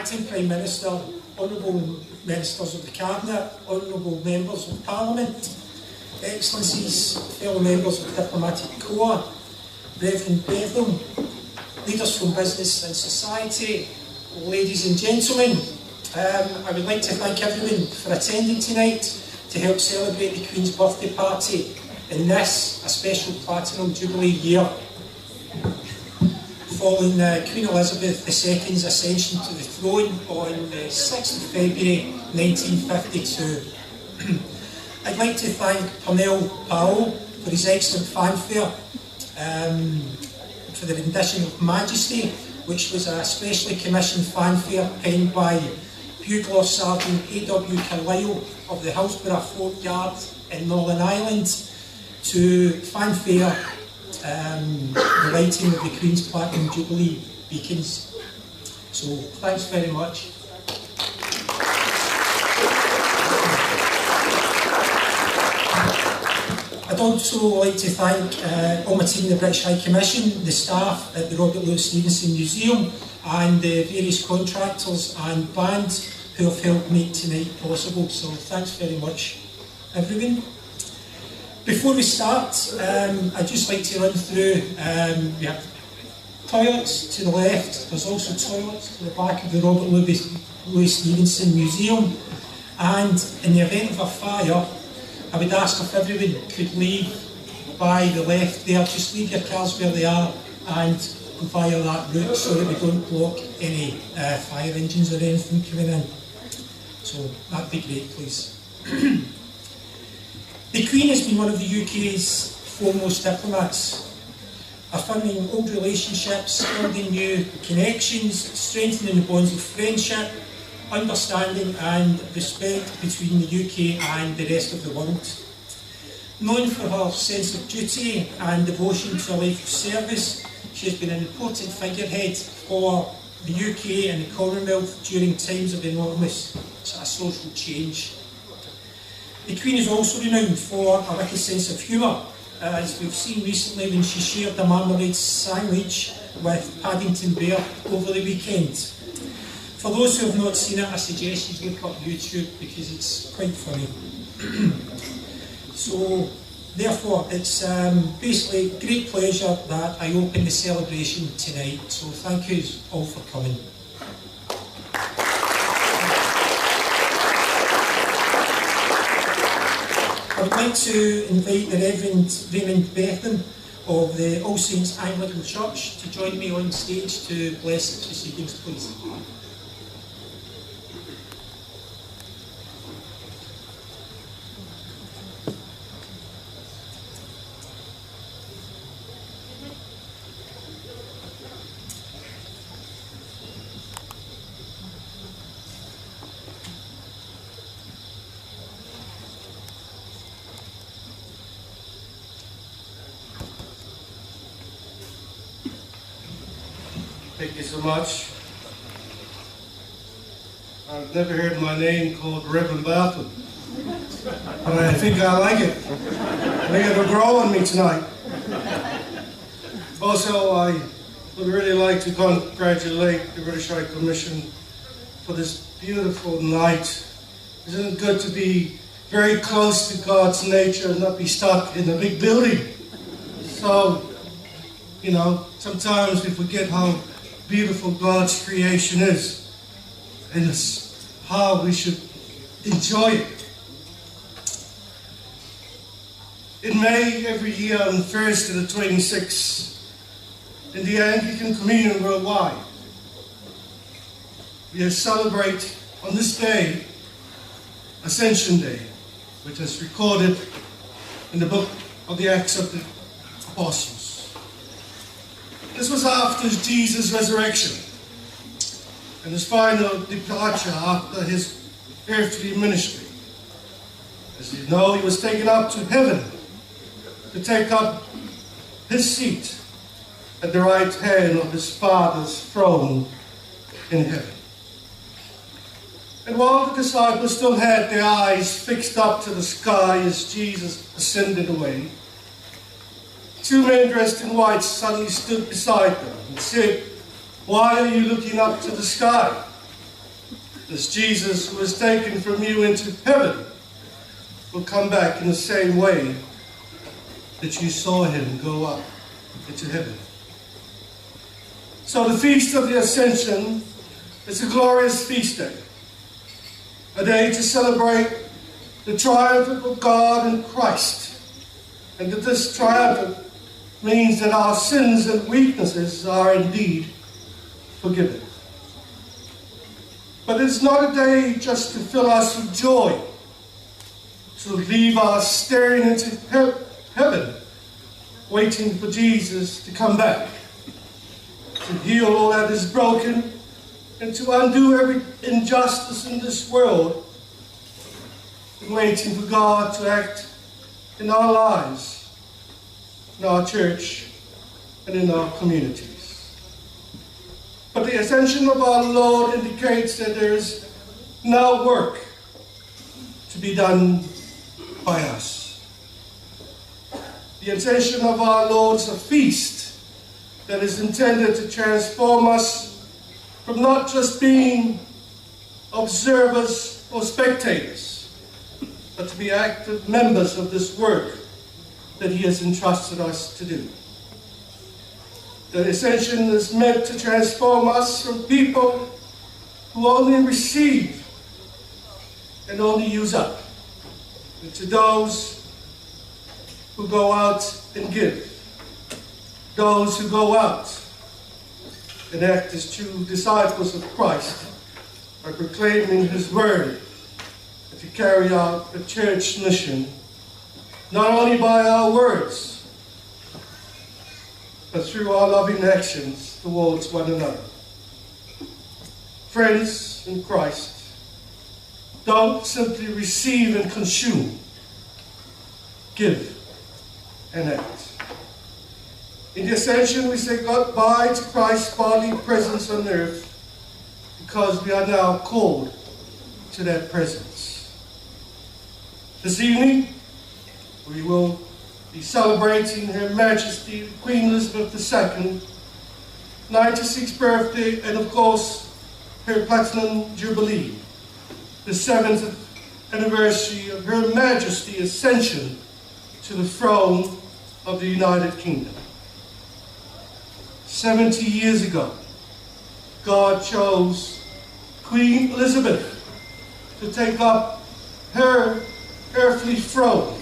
Acting Prime Minister, Honourable Ministers of the Cabinet, Honourable Members of Parliament, Excellencies, fellow members of the Diplomatic Corps, Reverend Betham, leaders from business and society, ladies and gentlemen, I would like to thank everyone for attending tonight to help celebrate the Queen's birthday party in this, a special Platinum Jubilee year, following Queen Elizabeth II's ascension to the throne on the 6th of February 1952. I'd like to thank Pernell Powell for his excellent fanfare, for the rendition of Majesty, which was a specially commissioned fanfare penned by Bugler Sergeant A.W. Carlisle of the Hillsborough Fort Guard in Northern Ireland, to fanfare the lighting of the Queen's Platinum Jubilee beacons. So thanks very much. I'd also like to thank all my team in the British High Commission, the staff at the Robert Louis Stevenson Museum, and the various contractors and bands who have helped make tonight possible. So thanks very much, everyone. Before we start, I'd just like to run through, we have toilets to the left, there's also toilets to the back of the Robert Louis Stevenson Museum, and in the event of a fire, I would ask if everyone could leave by the left there, just leave your cars where they are and go via that route so that we don't block any fire engines or anything coming in. So that'd be great, please. The Queen has been one of the UK's foremost diplomats, affirming old relationships, building new connections, strengthening the bonds of friendship, understanding and respect between the UK and the rest of the world. Known for her sense of duty and devotion to a life of service, she has been an important figurehead for the UK and the Commonwealth during times of enormous social change. The Queen is also renowned for a wicked sense of humour, as we've seen recently when she shared a marmalade sandwich with Paddington Bear over the weekend. For those who have not seen it, I suggest you look up YouTube because it's quite funny. So, therefore, it's basically great pleasure that I open the celebration tonight. So thank you all for coming. I would like to invite the Reverend Raymond Betham of the All Saints Anglican Church to join me on stage to bless the proceedings, please. Thank you so much. I've never heard my name called Reverend Betham, but I think I like it. I think it'll grow on me tonight. Also, I would really like to congratulate the British High Commission for this beautiful night. Isn't it good to be very close to God's nature and not be stuck in a big building? So, you know, sometimes we forget how beautiful God's creation is, and it's how we should enjoy it. In May every year, on the 1st to the 26th, in the Anglican communion worldwide, we celebrate on this day, Ascension Day, which is recorded in the book of the Acts of the Apostles. This was after Jesus' resurrection and his final departure after his earthly ministry. As you know, he was taken up to heaven to take up his seat at the right hand of his Father's throne in heaven. And while the disciples still had their eyes fixed up to the sky as Jesus ascended away, two men dressed in white suddenly stood beside them and said, "Why are you looking up to the sky? This Jesus who was taken from you into heaven will come back in the same way that you saw him go up into heaven. So the Feast of the Ascension is a glorious feast day, a day to celebrate the triumph of God in Christ, and that this triumph means that our sins and weaknesses are indeed forgiven. But it's not a day just to fill us with joy, to leave us staring into heaven, waiting for Jesus to come back, to heal all that is broken, and to undo every injustice in this world, and waiting for God to act in our lives, in our church, and in our communities. But the ascension of our Lord indicates that there is no work to be done by us. The ascension of our Lord is a feast that is intended to transform us from not just being observers or spectators, but to be active members of this work that he has entrusted us to do. The Ascension is meant to transform us from people who only receive and only use up, into those who go out and give, those who go out and act as true disciples of Christ by proclaiming his word, and to carry out the church mission, not only by our words, but through our loving actions towards one another. Friends in Christ, don't simply receive and consume. Give and act. In the Ascension, we say goodbye to Christ's bodily presence on earth, because we are now called to that presence. This evening, we will be celebrating Her Majesty Queen Elizabeth II, 96th birthday, and of course, her Platinum Jubilee, the 7th anniversary of Her Majesty's Ascension to the throne of the United Kingdom. 70 years ago, God chose Queen Elizabeth to take up her earthly throne,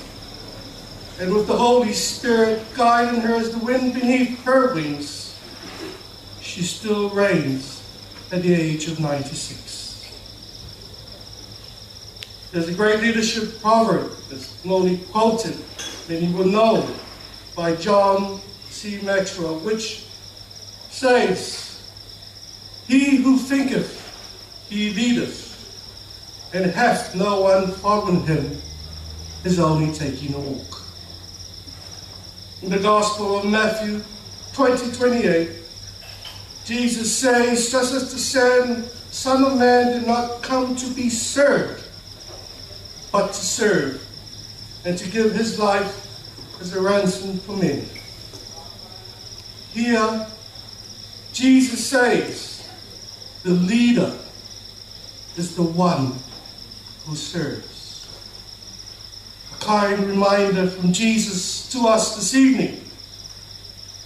and with the Holy Spirit guiding her as the wind beneath her wings, she still reigns at the age of 96. There's a great leadership proverb that's only quoted, many will know, by John C. Maxwell, which says, "He who thinketh he leadeth, and hath no one following him, is only taking a walk." In the Gospel of Matthew 20:28, Jesus says, just as the Son of Man did not come to be served, but to serve, and to give his life as a ransom for many. Here, Jesus says, the leader is the one who serves. A kind reminder from Jesus to us this evening,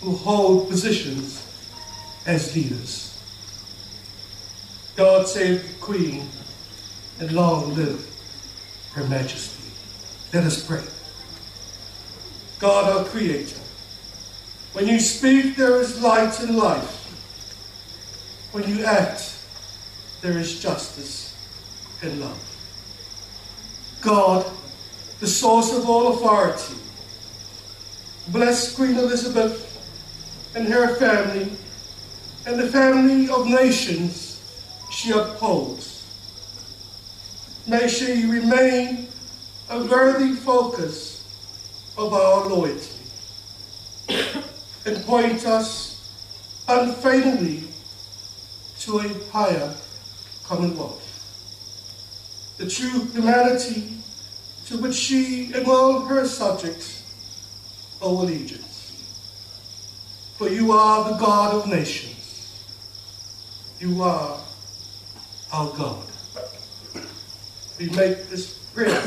who hold positions as leaders. God save the Queen, and long live Her Majesty. Let us pray. God, our Creator, when you speak, there is light and life. When you act, there is justice and love. God, the source of all authority, bless Queen Elizabeth and her family, and the family of nations she upholds. May she remain a worthy focus of our loyalty, and point us unfailing to a higher commonwealth. The true humanity to which she and all her subjects owe allegiance. For you are the God of nations. You are our God. we make this prayer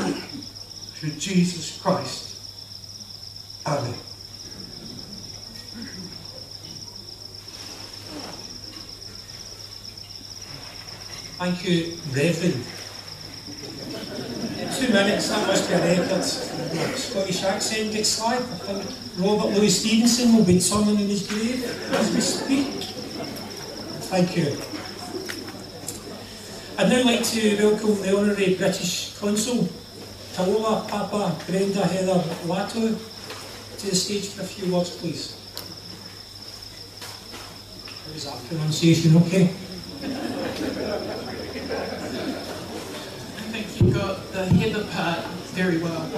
through Jesus Christ. Amen. Thank you, Reverend. 2 minutes, that must be a record. Scottish accent gets slagged. I think Robert Louis Stevenson will be turning in his grave as we speak. Thank you. I'd now like to welcome the Honorary British Consul, Tuala Papa Brenda Heather Lato, to the stage for a few words, please. How was that pronunciation? Okay. I think you got the Heather part very well.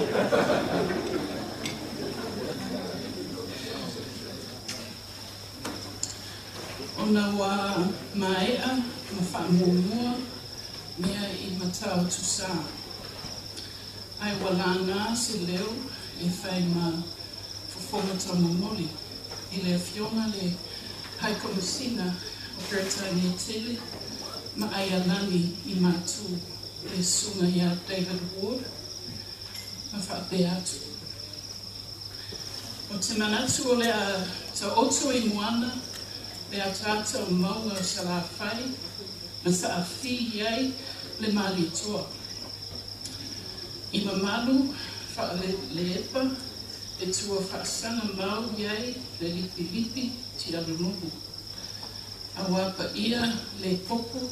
Ona wā maea, ma whaamumua, mea I matau tusa. Ai walanga se leo, e whai ma whawhongata mamoli. I le whionga le haikomasina o Greta ni tele, ma ai alani I mātu le sunga ia David Ward, ma whaapea atu. O te manatu o lea ta oto I moana, le atata o maunga o sa la whai, ma sa a whi iei le mali toa. I mamalu wha le epa, e tua whaasanga mau iei le lipi lipi ti alunuhu. A wapa ia le popo,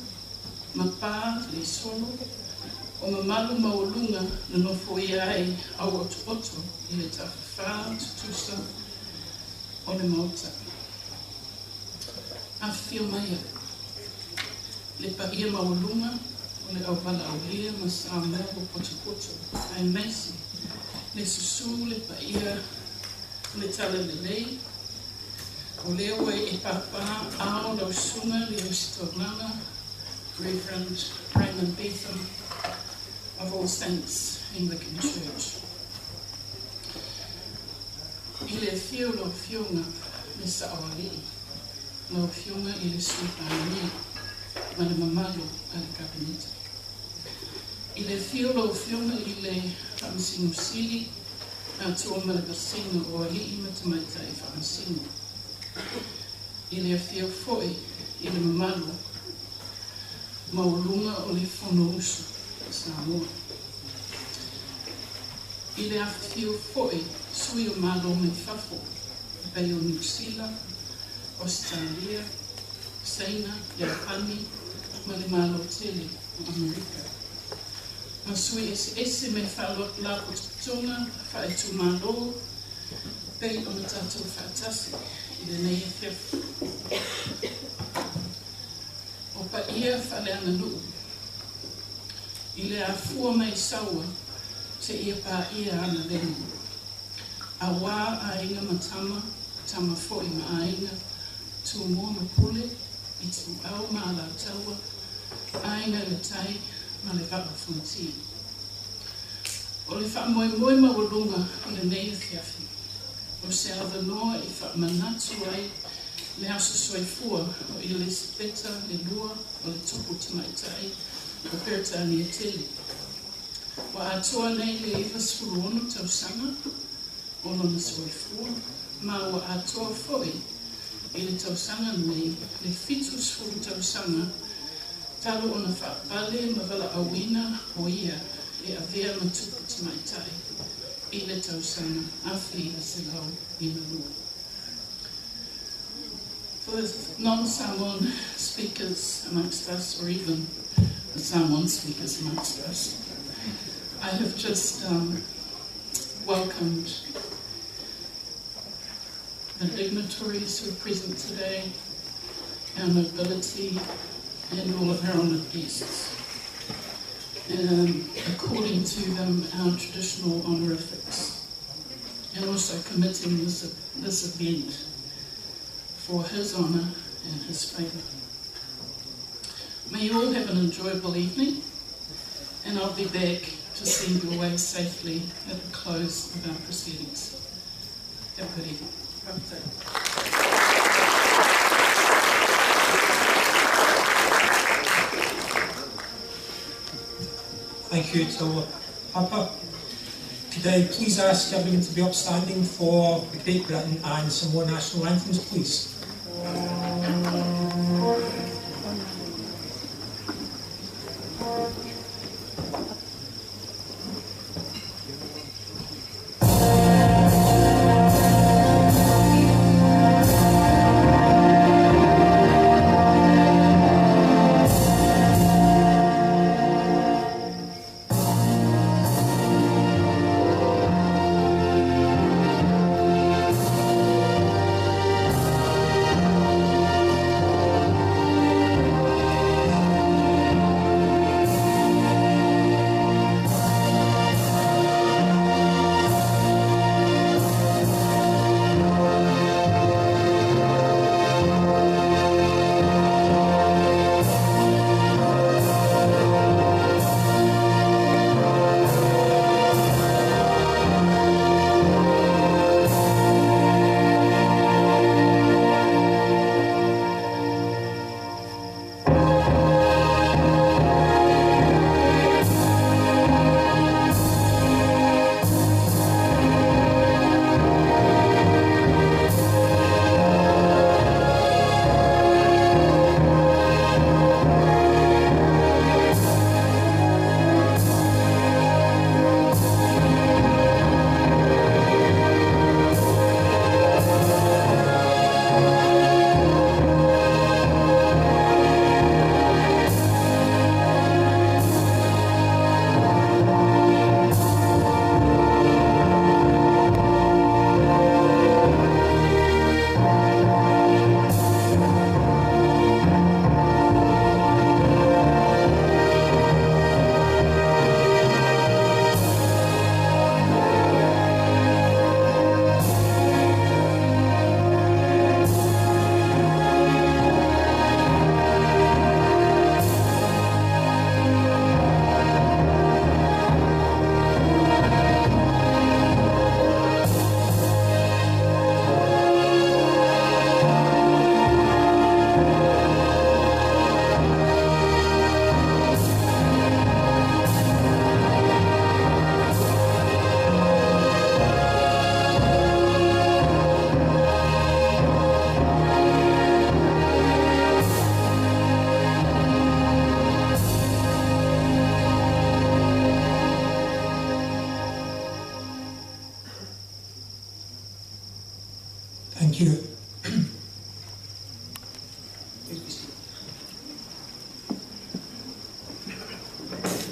ma pā le solo, o mamalu maulunga na nofo ia ai au oto I le tawhawha tutusa o le mauta. A whio mai le paia maulunga o le awala aulia ma Samoa o potopoto. Ai meisi le susu le paia o le tala le lei. O leo e papa ao lau sunga le o sitornanga Reverend Raymond Betham of All Saints Anglican Church. I le whio lo whionga le saawalii. Lau whionga I le suipani ma le mamalu a le kabinete. I le whio lo whionga I le whaamsinusili a tua malakasino o alii matamaita I whaamsino. I le whio foi I le mamalu maulunga o le whono usu Samoa. I le whio foi sui o malo me whafo pei o New Zealand, Australia, China, Japani, ma le malo tele o Amerika. Ma sui ese me whalot la o tutona, whae tu malo, pei o na tatou whaatasi I le nei e whiafu. O pa ia whale ana nuu. I le a fua mai saua, te ia pa ia ana lenu. A wā a inga matama, tama fo I ma a inga, tu mua ma pule, I tu au ma la taua, a inga le tai, ma le waka funti. O le wha moe moe ma walunga, o le nei whiafi. O se awa noa I wha manatu ai, le aso soifua, o I le speta, le lua, o le tupu tamaitai, o perta ni e tele. Wa atoa nei le iwa sfuruono tau sanga, ono na soifua, ma wa atoa foi, I le tau sanga nei, le fitu sfuru tau sanga, talo ona whaapale ma wala awina o ia, e avea ma tupu tamaitai, I le tau sanga, awhi a se lau I na lua. For the non-Samoan speakers amongst us, or even the Samoan speakers amongst us, I have just welcomed the dignitaries who are present today, our nobility, and all of our honoured guests. According to them, our traditional honorifics, and also committing this event for his honour and his favour. May you all have an enjoyable evening, and I'll be back to send you away safely at the close of our proceedings. Have a good evening. Thank you, Tuala. Papa, could I please ask everyone to be upstanding for the Great Britain and Samoa national anthems, please? Thank you.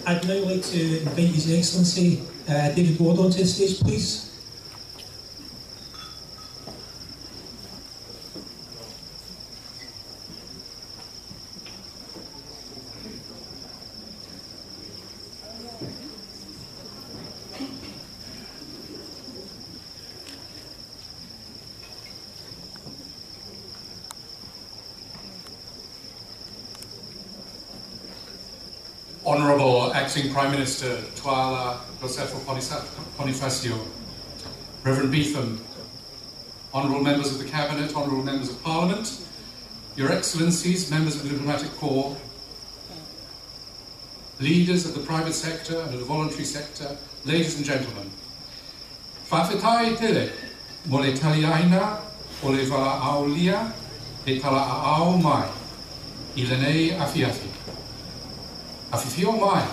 I'd now like to invite His Excellency David Ward onto the stage, please. Honourable Acting Prime Minister Tuala Iosefo Ponifasio, Reverend Betham, Honourable Members of the Cabinet, Honourable Members of Parliament, Your Excellencies, Members of the Diplomatic Corps, leaders of the private sector and of the voluntary sector, ladies and gentlemen. Whawhetai tele, mo le taliaina, o le wala aulia, e tala aao mai, I lenei awhiawhi. Awhiwhio mai,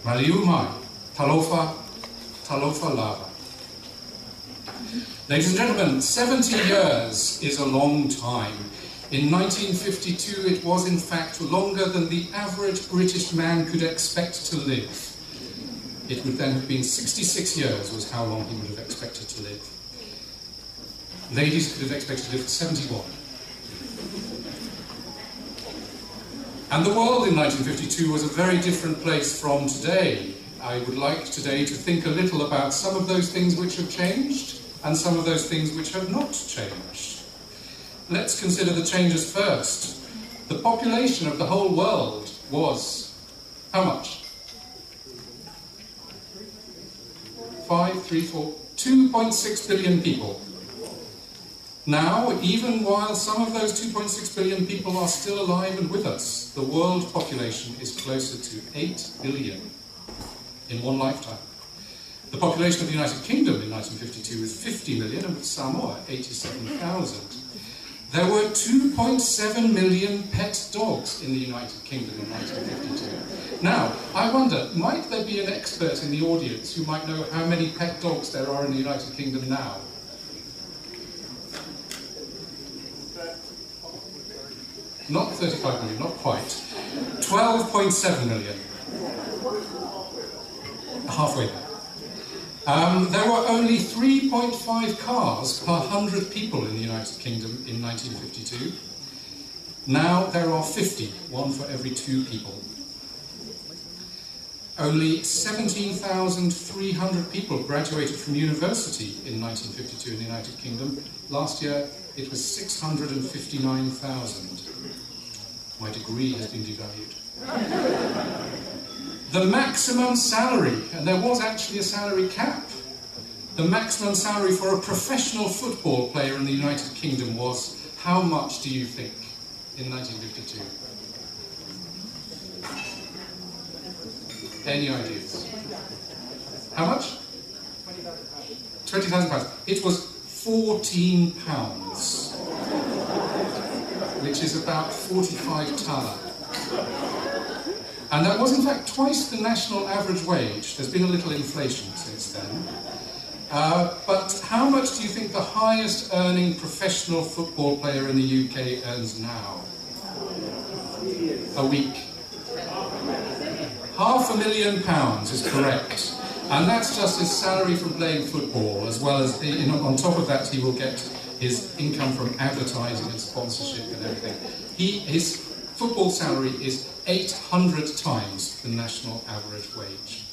maliu mai, talofa lava. Ladies and gentlemen, 70 years is a long time. In 1952, it was in fact longer than the average British man could expect to live. It would then have been 66 years was how long he would have expected to live. Ladies could have expected to live for 71. And the world in 1952 was a very different place from today. I would like today to think a little about some of those things which have changed and some of those things which have not changed. Let's consider the changes first. The population of the whole world was how much? 2.6 billion people. Now, even while some of those 2.6 billion people are still alive and with us, the world population is closer to 8 billion. in one lifetime. The population of the United Kingdom in 1952 was 50 million, and with Samoa, 87,000. There were 2.7 million pet dogs in the United Kingdom in 1952. Now, I wonder, might there be an expert in the audience who might know how many pet dogs there are in the United Kingdom now? Not 35 million, not quite. 12.7 million. Halfway there. There were only 3.5 cars per 100 people in the United Kingdom in 1952. Now there are 50, one for every 2 people. Only 17,300 people graduated from university in 1952 in the United Kingdom. Last year it was 659,000. My degree has been devalued. The maximum salary, and there was actually a salary cap, the maximum salary for a professional football player in the United Kingdom was, how much do you think, in 1952? Any ideas? How much? £20,000. It was £14, which is about 45 Tuala. And that was in fact twice the national average wage. There's been a little inflation since then. But how much do you think the highest earning professional football player in the UK earns now? A week. £500,000 is correct. And that's just his salary from playing football, as well as, on top of that, he will get his income from advertising and sponsorship and everything. His football salary is 800 times the national average wage.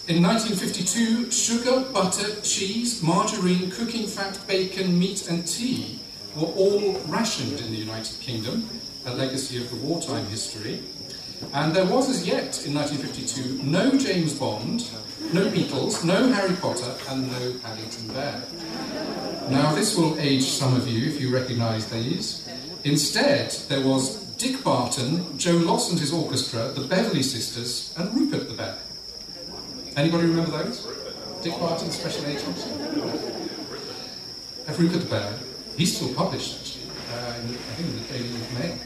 In 1952, sugar, butter, cheese, margarine, cooking fat, bacon, meat and tea were all rationed in the United Kingdom, a legacy of the wartime history. And there was as yet, in 1952, no James Bond, no Beatles, no Harry Potter, and no Paddington Bear. Now this will age some of you if you recognise these. Instead, there was Dick Barton, Joe Loss and his orchestra, the Beverley Sisters, and Rupert the Bear. Anybody remember those? Dick Barton, Special Agent? Rupert the Bear. He's still published, actually, I think in the Daily Mail.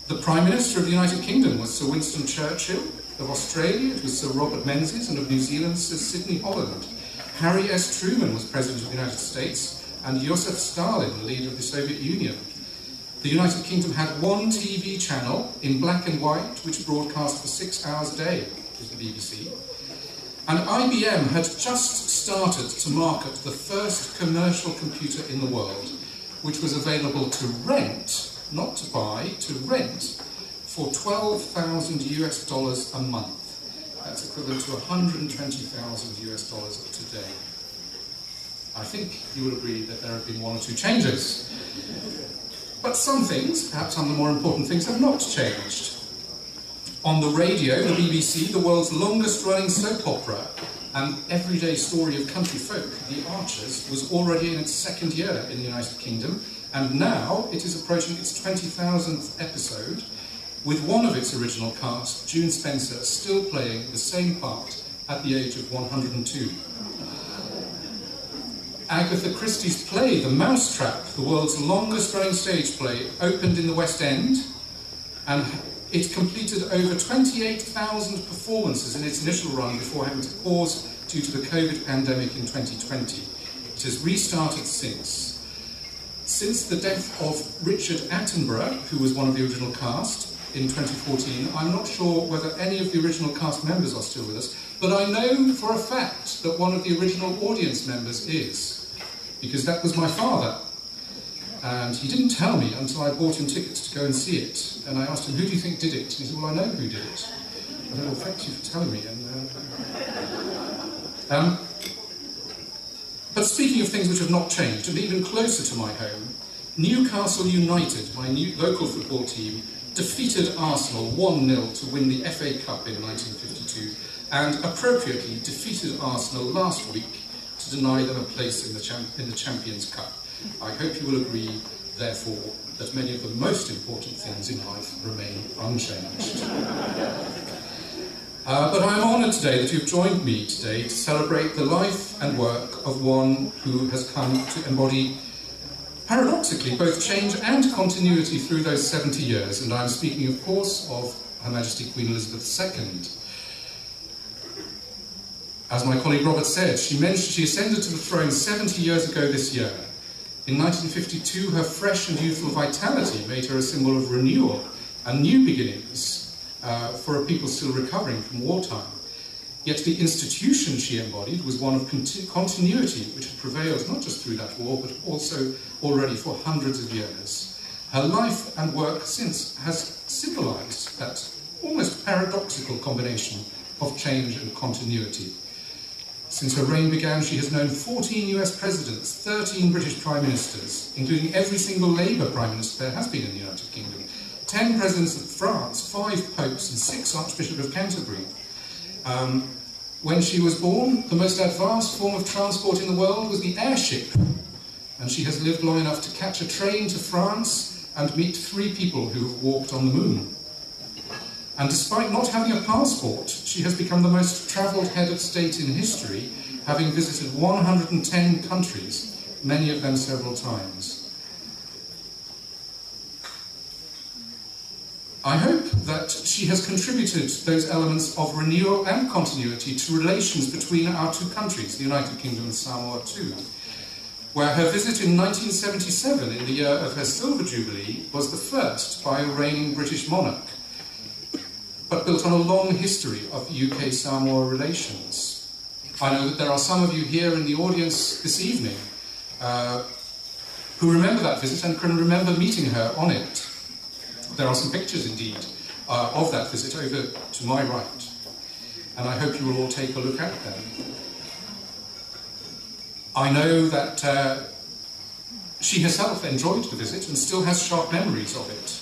The Prime Minister of the United Kingdom was Sir Winston Churchill. Of Australia, it was Sir Robert Menzies, and of New Zealand, Sir Sidney Holland. Harry S. Truman was President of the United States, and Joseph Stalin, the leader of the Soviet Union. The United Kingdom had one TV channel in black and white, which broadcast for 6 hours a day, which was the BBC. And IBM had just started to market the first commercial computer in the world, which was available to rent, not to buy, to rent, for $12,000 a month. That's equivalent to $120,000 of today. I think you will agree that there have been 1 or 2 changes. But some things, perhaps some of the more important things, have not changed. On the radio, the BBC, the world's longest running soap opera and everyday story of country folk, The Archers, was already in its 2nd year in the United Kingdom, and now it is approaching its 20,000th episode, with one of its original cast, June Spencer, still playing the same part at the age of 102. Agatha Christie's play, The Mousetrap, the world's longest-running stage play, opened in the West End, and it completed over 28,000 performances in its initial run before having to pause due to the COVID pandemic in 2020. It has restarted since. Since the death of Richard Attenborough, who was one of the original cast, in 2014, I'm not sure whether any of the original cast members are still with us, but I know for a fact that one of the original audience members is, because that was my father. And he didn't tell me until I bought him tickets to go and see it. And I asked him, who do you think did it? And he said, well, I know who did it. I said, well, thank you for telling me. But speaking of things which have not changed, and even closer to my home, Newcastle United, my new local football team, defeated Arsenal 1-0 to win the FA Cup in 1952, and appropriately defeated Arsenal last week to deny them a place in the Champions Cup. I hope you will agree therefore, that many of the most important things in life remain unchanged. But I am honoured today that you've joined me today to celebrate the life and work of one who has come to embody, paradoxically, both change and continuity through those 70 years, and I'm speaking, of course, of Her Majesty Queen Elizabeth II. As my colleague Robert said, she ascended to the throne 70 years ago this year. In 1952, her fresh and youthful vitality made her a symbol of renewal and new beginnings for a people still recovering from wartime. Yet the institution she embodied was one of continuity, which had prevailed not just through that war, but also already for hundreds of years. Her life and work since has symbolised that almost paradoxical combination of change and continuity. Since her reign began, she has known 14 US presidents, 13 British prime ministers, including every single Labour prime minister there has been in the United Kingdom, 10 presidents of France, 5 popes, and 6 archbishops of Canterbury. When she was born, the most advanced form of transport in the world was the airship, and she has lived long enough to catch a train to France and meet 3 people who have walked on the moon. And despite not having a passport, she has become the most travelled head of state in history, having visited 110 countries, many of them several times. I hope that she has contributed those elements of renewal and continuity to relations between our 2 countries, the United Kingdom and Samoa too, where her visit in 1977, in the year of her Silver Jubilee, was the first by a reigning British monarch, but built on a long history of UK-Samoa relations. I know that there are some of you here in the audience this evening who remember that visit and can remember meeting her on it. There are some pictures, indeed, of that visit over to my right, and I hope you will all take a look at them. I know that she herself enjoyed the visit and still has sharp memories of it.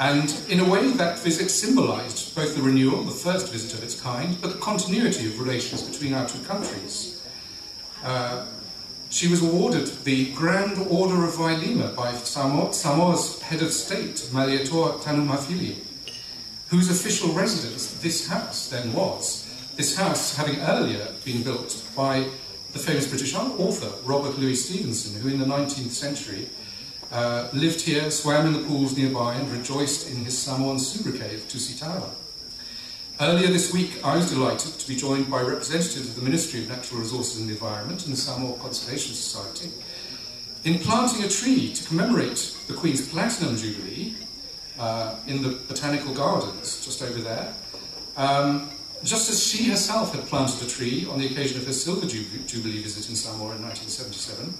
And in a way, that visit symbolised both the renewal, the first visit of its kind, but the continuity of relations between our 2 countries. She was awarded the Grand Order of Vailima by Samoa's head of state, Malietoa Tanumafili, whose official residence this house then was. This house having earlier been built by the famous British author, Robert Louis Stevenson, who in the 19th century lived here, swam in the pools nearby, and rejoiced in his Samoan sobriquet of Tuala. Earlier this week, I was delighted to be joined by representatives of the Ministry of Natural Resources and the Environment and the Samoa Conservation Society in planting a tree to commemorate the Queen's Platinum Jubilee in the Botanical Gardens, just over there, just as she herself had planted a tree on the occasion of her Silver Jubilee visit in Samoa in 1977,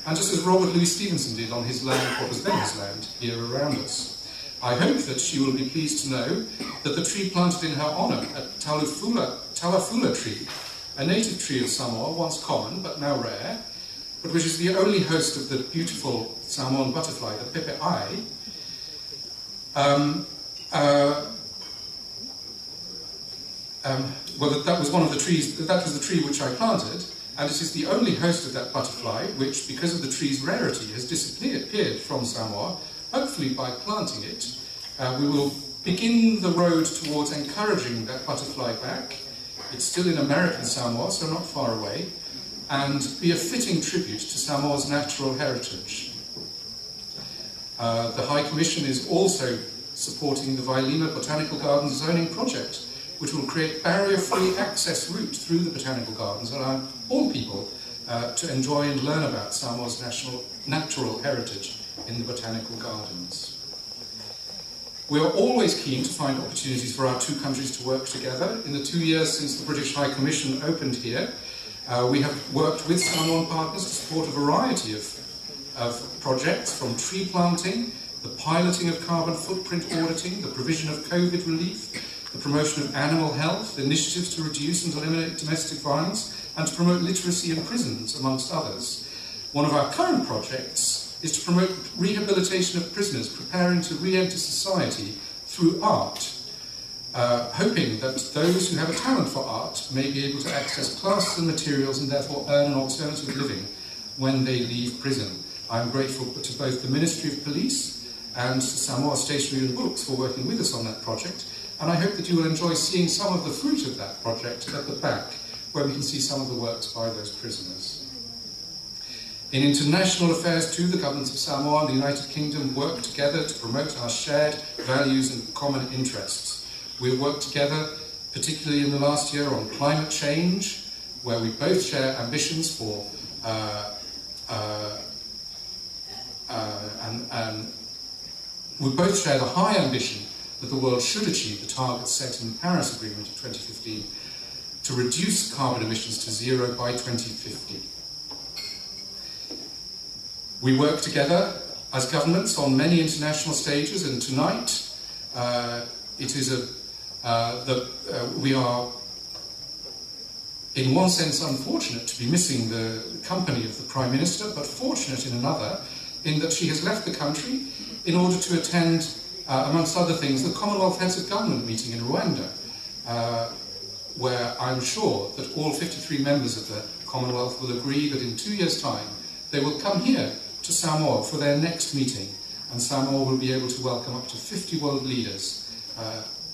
and just as Robert Louis Stevenson did on his land, what was then his land, here around us. I hope that she will be pleased to know that the tree planted in her honour, a Talafula tree, a native tree of Samoa, once common but now rare, but which is the only host of the beautiful Samoan butterfly, the pepe'ai, well, that was one of the trees, that was the tree which I planted, and it is the only host of that butterfly which, because of the tree's rarity, has disappeared from Samoa. Hopefully, by planting it, we will begin the road towards encouraging that butterfly back. It's still in American Samoa, so not far away, and be a fitting tribute to Samoa's natural heritage. The High Commission is also supporting the Vailima Botanical Gardens zoning project, which will create barrier-free access route through the Botanical Gardens, allowing all people to enjoy and learn about Samoa's natural heritage in the Botanical Gardens. We are always keen to find opportunities for our 2 countries to work together. In the 2 years since the British High Commission opened here, we have worked with Samoan partners to support a variety of projects, from tree planting, the piloting of carbon footprint auditing, the provision of COVID relief, the promotion of animal health, initiatives to reduce and eliminate domestic violence, and to promote literacy in prisons, amongst others. One of our current projects is to promote rehabilitation of prisoners preparing to re-enter society through art, hoping that those who have a talent for art may be able to access classes and materials and therefore earn an alternative living when they leave prison. I'm grateful to both the Ministry of Police and Samoa Stationery and Books for working with us on that project, and I hope that you will enjoy seeing some of the fruit of that project at the back, where we can see some of the works by those prisoners. In international affairs too, the governments of Samoa and the United Kingdom work together to promote our shared values and common interests. We've worked together, particularly in the last year, on climate change, where we both share ambitions for and we both share the high ambition that the world should achieve the targets set in the Paris Agreement of 2015 to reduce carbon emissions to zero by 2050. We work together as governments on many international stages, and tonight we are, in one sense, unfortunate to be missing the company of the Prime Minister, but fortunate in another, in that she has left the country in order to attend, amongst other things, the Commonwealth Heads of Government meeting in Rwanda, where I'm sure that all 53 members of the Commonwealth will agree that in 2 years' time they will come here to Samoa for their next meeting, and Samoa will be able to welcome up to 50 world leaders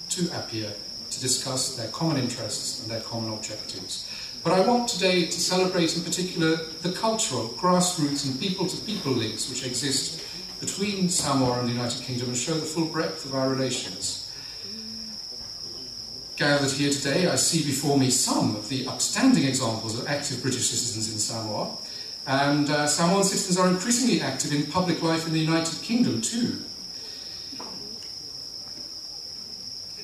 to Apia to discuss their common interests and their common objectives. But I want today to celebrate in particular the cultural, grassroots and people-to-people links which exist between Samoa and the United Kingdom and show the full breadth of our relations. Gathered here today, I see before me some of the upstanding examples of active British citizens in Samoa, and Samoan citizens are increasingly active in public life in the United Kingdom too.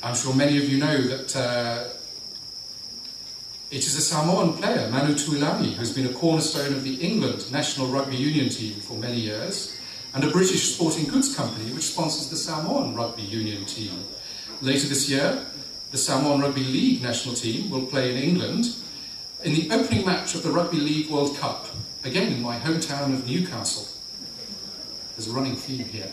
I'm sure many of you know that it is a Samoan player, Manu Tuilagi, who's been a cornerstone of the England national rugby union team for many years, and a British sporting goods company which sponsors the Samoan rugby union team. Later this year, the Samoan Rugby League national team will play in England in the opening match of the Rugby League World Cup, again in my hometown of Newcastle. There's a running theme here.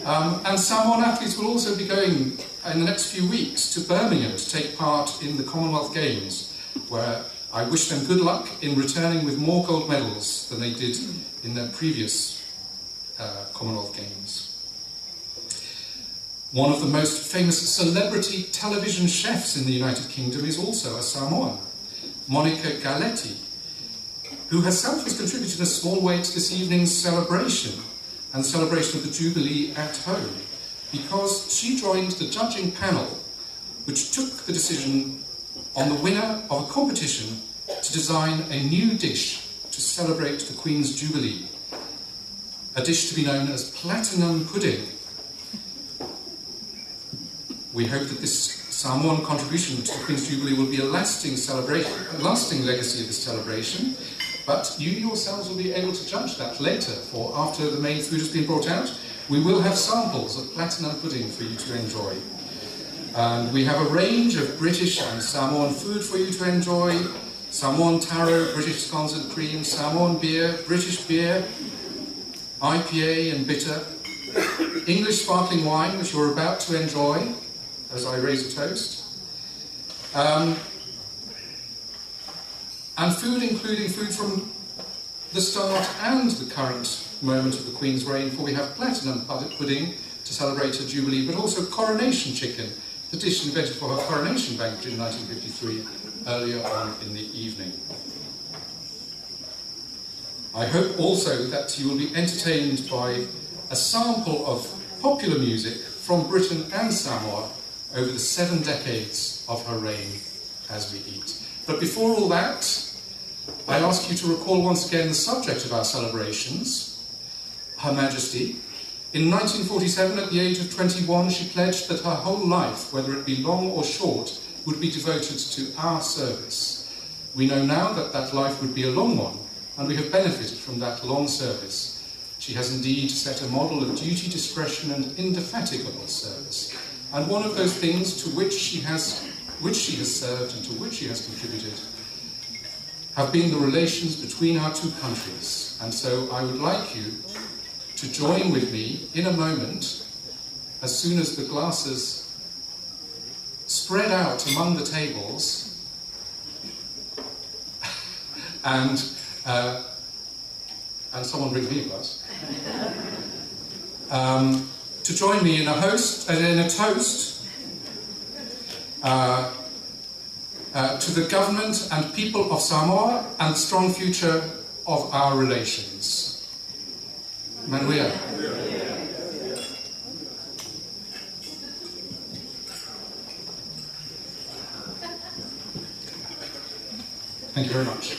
And Samoan athletes will also be going in the next few weeks to Birmingham to take part in the Commonwealth Games, where I wish them good luck in returning with more gold medals than they did in their previous Commonwealth Games. One of the most famous celebrity television chefs in the United Kingdom is also a Samoan, Monica Galletti, who herself has contributed a small way to this evening's celebration and the celebration of the Jubilee at home, because she joined the judging panel which took the decision on the winner of a competition to design a new dish to celebrate the Queen's Jubilee, a dish to be known as platinum pudding. We hope that this Samoan contribution to the Queen's Jubilee will be a lasting celebration, a lasting legacy of this celebration, but you yourselves will be able to judge that later, for after the main food has been brought out, we will have samples of platinum pudding for you to enjoy. And we have a range of British and Samoan food for you to enjoy: Samoan taro, British scones and cream, Samoan beer, British beer, IPA and bitter, English sparkling wine, which you're about to enjoy as I raise a toast, and food including food from the start and the current moment of the Queen's reign, for we have platinum pudding to celebrate her Jubilee, but also coronation chicken, the dish invented for her coronation banquet in 1953, earlier on in the evening. I hope also that you will be entertained by a sample of popular music from Britain and Samoa over the 7 decades of her reign as we eat. But before all that, I ask you to recall once again the subject of our celebrations, Her Majesty. In 1947, at the age of 21, she pledged that her whole life, whether it be long or short, would be devoted to our service. We know now that that life would be a long one, and we have benefited from that long service. She has indeed set a model of duty, discretion, and indefatigable service. And one of those things to which she has served and to which she has contributed have been the relations between our two countries. And so I would like you to join with me in a moment, as soon as the glasses spread out among the tables and someone bring me a glass, to join me in a toast to the government and people of Samoa and the strong future of our relations. Manuia. Thank you very much.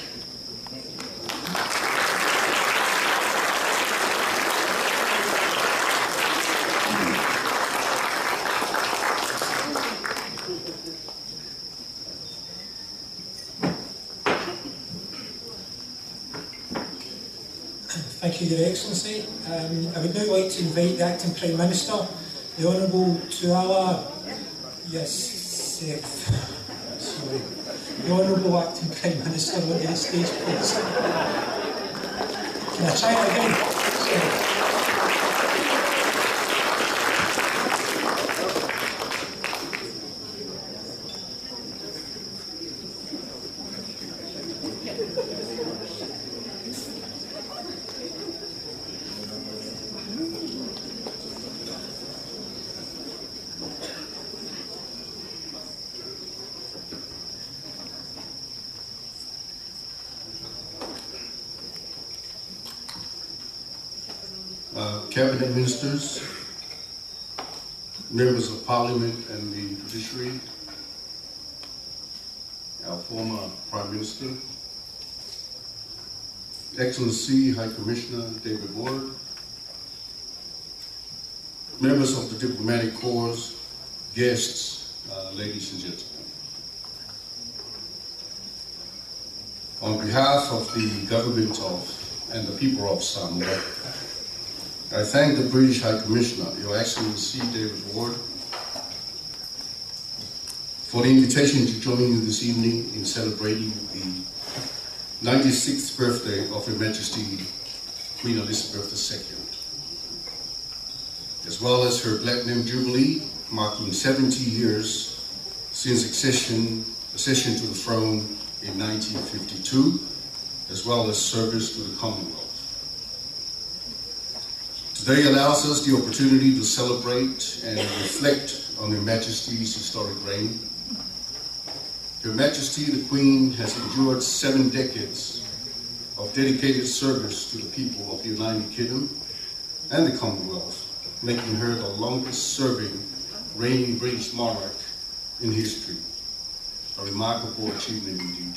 Thank you, Your Excellency. I would now like to invite the Acting Prime Minister, the Honourable Tuala Iosefo. Sorry. The Honourable Acting Prime Minister onto the stage, please. Can I try it again? Sorry. Cabinet Ministers, members of Parliament and the Judiciary, our former Prime Minister, Excellency High Commissioner David Ward, members of the Diplomatic Corps, guests, ladies and gentlemen. On behalf of the government and the people of Samoa, I thank the British High Commissioner, Your Excellency David Ward, for the invitation to join you this evening in celebrating the 96th birthday of Her Majesty Queen Elizabeth II, as well as her Platinum Jubilee, marking 70 years since accession to the throne in 1952, as well as service to the Commonwealth. Today allows us the opportunity to celebrate and reflect on Her Majesty's historic reign. Her Majesty the Queen has endured 7 decades of dedicated service to the people of the United Kingdom and the Commonwealth, making her the longest-serving reigning British monarch in history. A remarkable achievement indeed.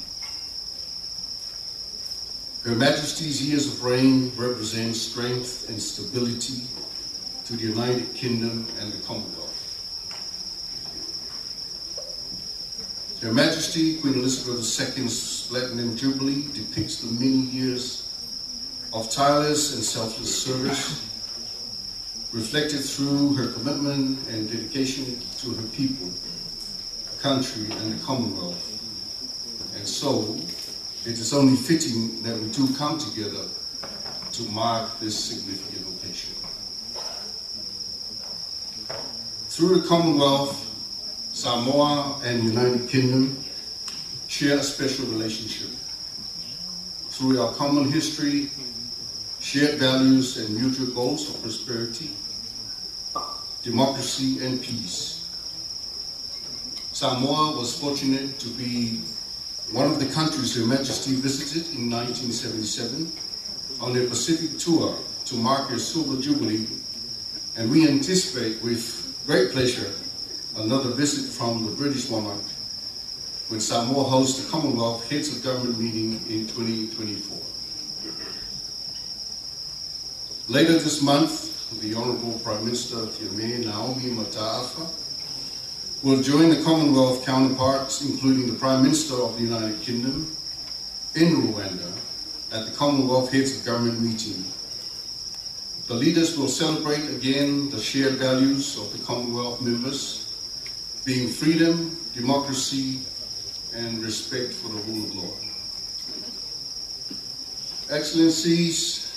Her Majesty's years of reign represent strength and stability to the United Kingdom and the Commonwealth. Her Majesty Queen Elizabeth II's Platinum Jubilee depicts the many years of tireless and selfless service, reflected through her commitment and dedication to her people, country, and the Commonwealth. And so, it is only fitting that we do come together to mark this significant occasion. Through the Commonwealth, Samoa and United Kingdom share a special relationship. Through our common history, shared values and mutual goals of prosperity, democracy and peace. Samoa was fortunate to be one of the countries Her Majesty visited in 1977 on a Pacific tour to mark her Silver Jubilee, and we anticipate with great pleasure another visit from the British monarch when Samoa hosts the Commonwealth Heads of Government meeting in 2024. Later this month, the Honourable Prime Minister of Yemen, Naomi Mataafa, will join the Commonwealth counterparts, including the Prime Minister of the United Kingdom, in Rwanda at the Commonwealth Heads of Government meeting. The leaders will celebrate again the shared values of the Commonwealth members, being freedom, democracy, and respect for the rule of law. Excellencies,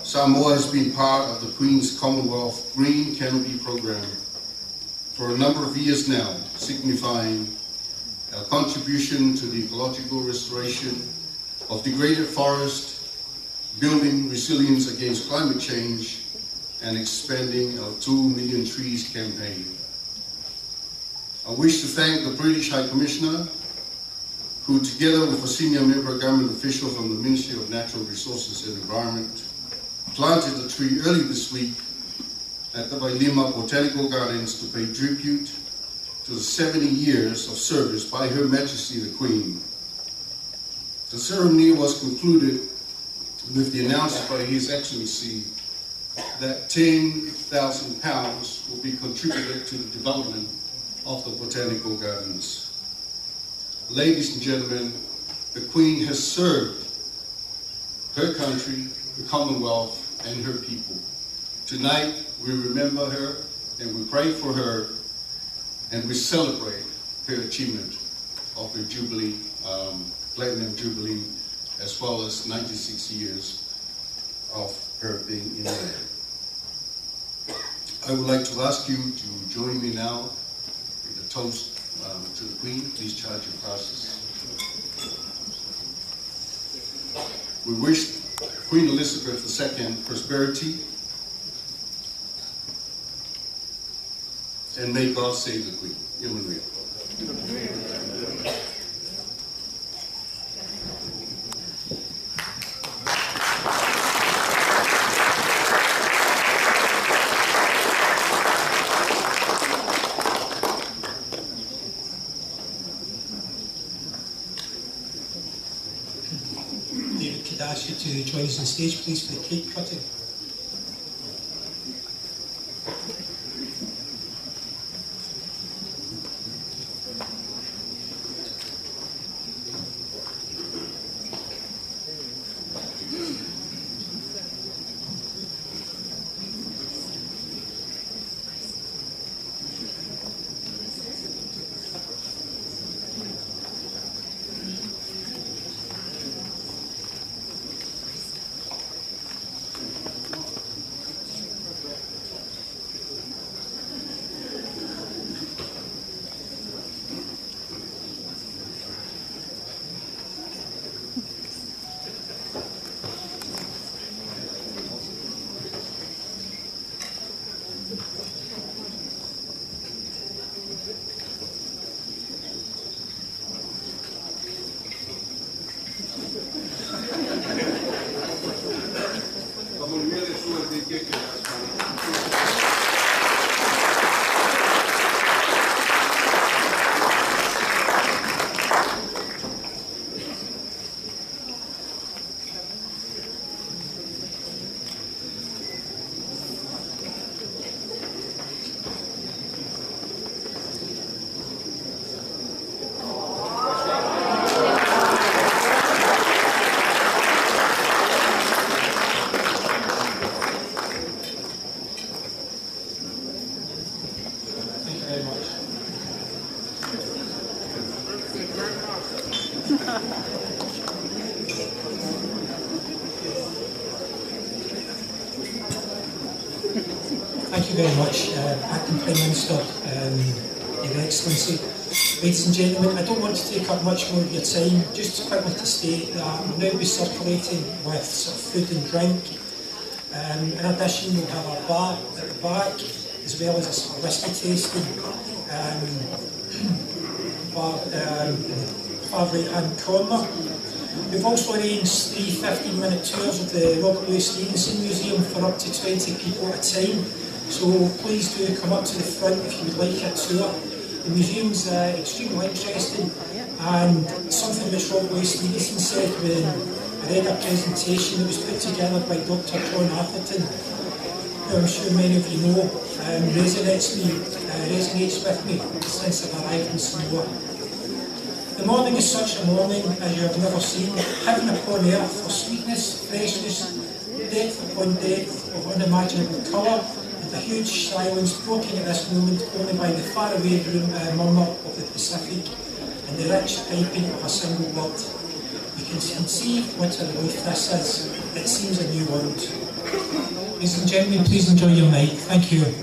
Samoa has been part of the Queen's Commonwealth Green Canopy Program for a number of years now, signifying our contribution to the ecological restoration of degraded forest, building resilience against climate change, and expanding our 2 Million Trees campaign. I wish to thank the British High Commissioner, who together with a senior member government official from the Ministry of Natural Resources and Environment, planted a tree early this week at the Vailima Botanical Gardens to pay tribute to the 70 years of service by Her Majesty the Queen. The ceremony was concluded with the announcement by His Excellency that £10,000 will be contributed to the development of the Botanical Gardens. Ladies and gentlemen, the Queen has served her country, the Commonwealth, and her people. Tonight, we remember her, and we pray for her, and we celebrate her achievement of her Jubilee, Platinum Jubilee, as well as 96 years of her being in there. I would like to ask you to join me now with a toast to the Queen. Please charge your glasses. We wish Queen Elizabeth II prosperity, and may God save the Queen. Emmanuel. Could I ask you to join us on stage, please, for the cake cutting? Thank you very much, Acting Prime Minister, Your Excellency. Ladies and gentlemen, I don't want to take up much more of your time, just quickly to state that we'll now be circulating with sort of food and drink. In addition, we'll have a bar at the back, as well as a sort of whisky tasting bar far right-hand corner. We've also arranged 3 15-minute tours of the Robert Louis Stevenson Museum for up to 20 people at a time. So please do come up to the front if you would like a tour. The museum's extremely interesting, and something which Robert Louis Stevenson said when I read a presentation that was put together by Dr. John Atherton, who I'm sure many of you know, resonates with me since I've arrived in Samoa. The morning is such a morning as you have never seen, heaven upon earth for sweetness, freshness, depth upon depth of unimaginable colour, and a huge silence broken at this moment only by the faraway murmur of the Pacific and the rich piping of a single word. You can conceive what a relief this is. It seems a new world. Ladies and gentlemen, please enjoy your night. Thank you.